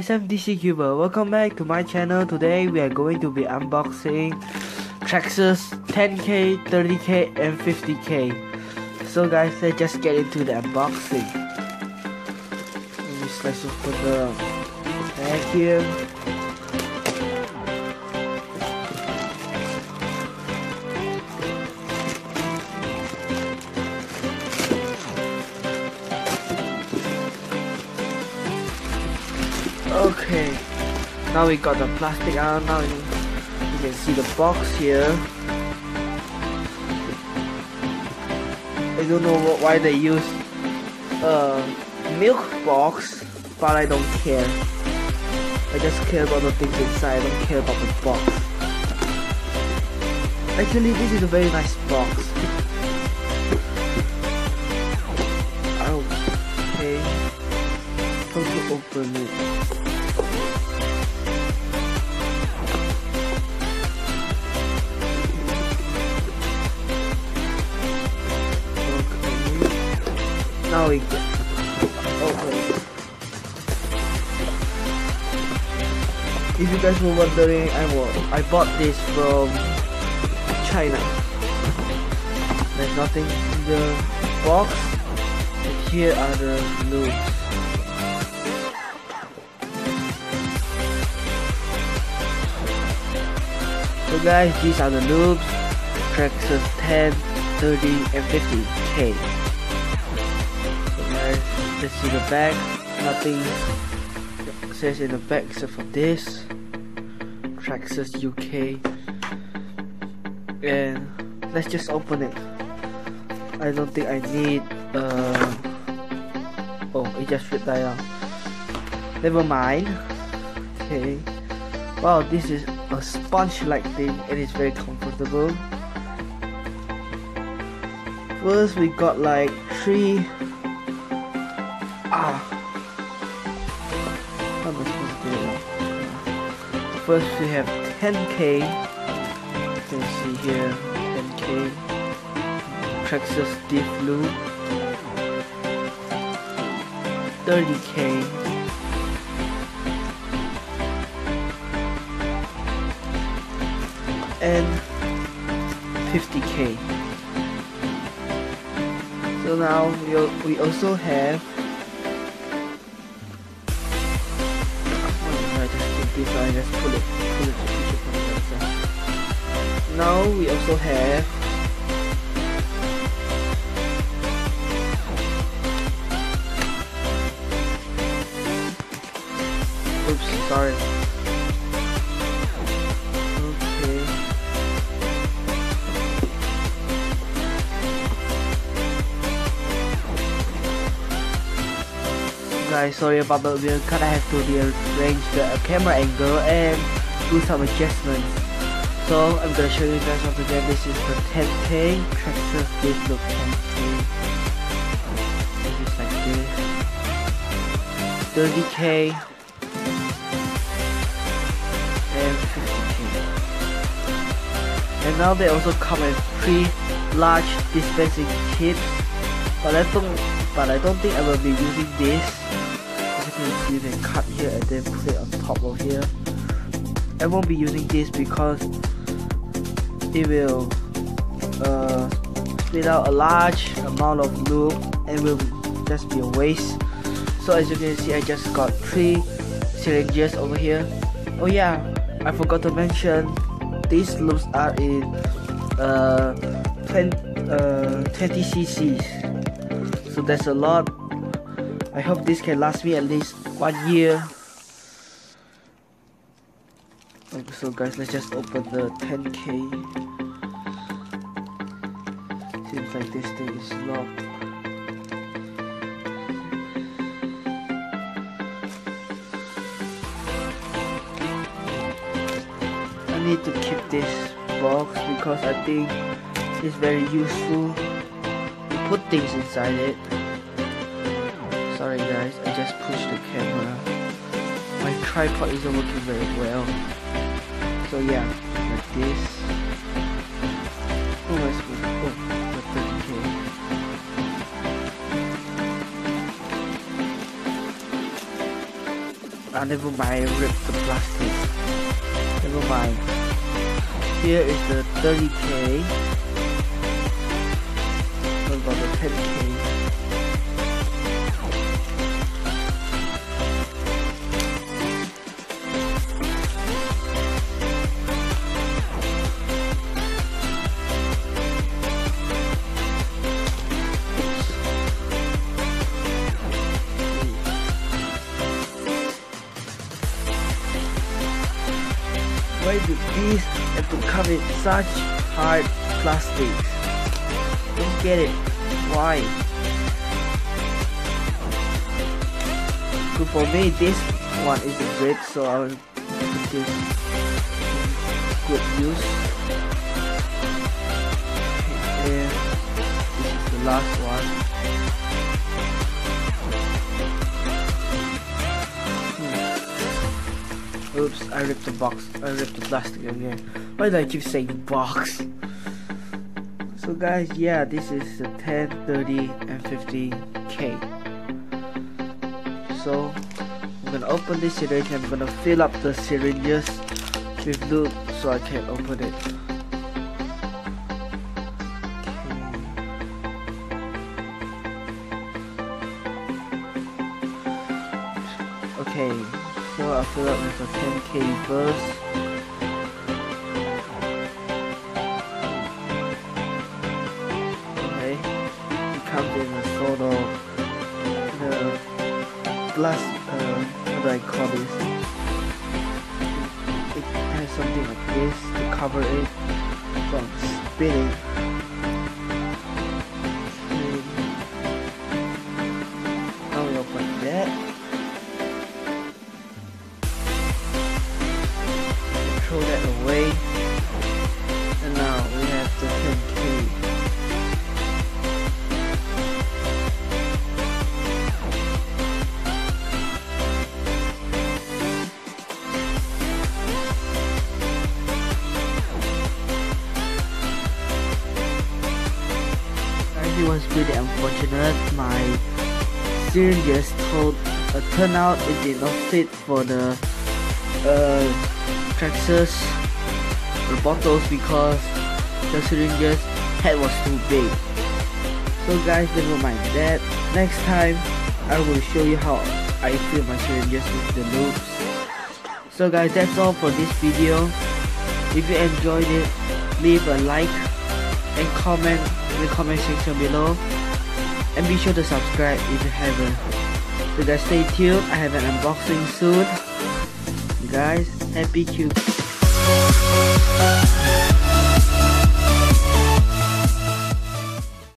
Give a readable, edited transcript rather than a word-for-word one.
guys, I'm DCCuber. Welcome back to my channel. Today we are going to be unboxing Traxxas 10K, 30K and 50K. So guys, let's just get into the unboxing. Let me slice open the bag here. Okay, now we got the plastic out. Now you can see the box here. I don't know why they use a milk box, but I don't care. I just care about the things inside. I don't care about the box. Actually, this is a very nice box. Okay, how to open it? Now we get open. If you guys were wondering, I bought this from China. There's nothing in the box. And here are the lubes. So guys, these are the lubes. Traxxas 10, 30 and 50K. Let's see the back. Nothing says in the back except for this Traxxas UK, and let's just open it. I don't think I need oh, it just fit right out. Never mind. Okay, wow, this is a sponge like thing and it's very comfortable. First we got like 3 how am I supposed to do it? First we have 10K. You can see here 10K Traxxas Diff Lube, 30K and 50K. So now we also have I just pull it now we also have oops, sorry. Okay, guys, sorry about the video cut. I have to rearrange the camera angle and do some adjustments. So I'm gonna show you guys once again. This is the 10K Traxxas Diff Lube 10K. This is like this. 30K and 50K. And now they also come with 3 large dispensing tips. But I don't think I will be using this. You can cut here and then put it on top of here. I won't be using this because it will spit out a large amount of lube and will just be a waste. So as you can see, I just got 3 syringes over here. Oh yeah, I forgot to mention these lubes are in 20 cc's. So that's a lot. I hope this can last me at least 1 year. Okay, so guys, let's just open the 10K. Seems like this thing is locked. I need to keep this box because I think it's very useful to put things inside it. Sorry guys, I just pushed the camera. My tripod isn't working very well. So yeah, like this. Oh, that's good. Oh, the 30K. never mind, I ripped the plastic. Never mind. Here is the 30K. What about the 10K? Why do these have to come in such hard plastics? Don't get it. Why? So for me, this one is a grid, so I'll put this in good use. And this is the last one. Oops, I ripped the box. I ripped the plastic again. Why do I keep saying box? So guys, yeah, this is the 10, 30, and 50K. So I'm gonna open this syringe. I'm gonna fill up the syringes with lube so I can open it. Okay. So I'll fill up with a 10K first. Okay, it comes in a sort of glass. What do I call this? It has something like this to cover it from spilling. Okay. Now we open that. Throw that away, and now we have the 10K. It was really unfortunate. My syringes turned out it did not fit for the Traxxas bottles because the syringes head was too big. So guys, never mind that. Next time I will show you how I fill my syringes with the lubes. So guys, that's all for this video. If you enjoyed it, leave a like and comment in the comment section below, and be sure to subscribe if you haven't. So guys, stay tuned. I have an unboxing soon. Guys, happy cube.